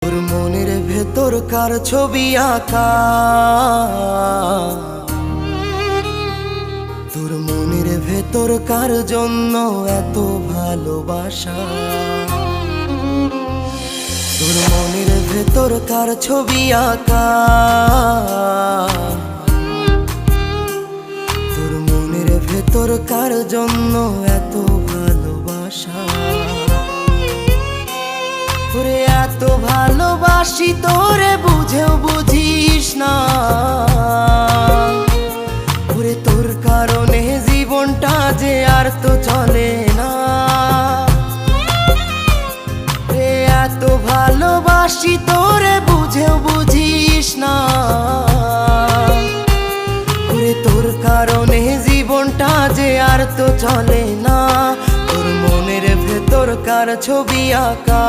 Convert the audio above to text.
তোর মনের ভেতর কার ছবি আঁকা, তোর মনের ভেতর কার জন্য এত ভালোবাসা, তোর মনের ভেতর কার ছবি আঁকা, তোর মনের ভেতর কার জন্য এত ভালোবাসা। তোরে এত ভালোবাসি তোরে বুঝেও বুঝিস না, ওরে তোর কারণে জীবনটা যে আর তো চলে না। এত ভালোবাসি তোরে বুঝেও বুঝিস না, ওরে তোর কারণে জীবনটা যে আর তো চলে না। তোর মনের ভেতর কার ছবি আঁকা।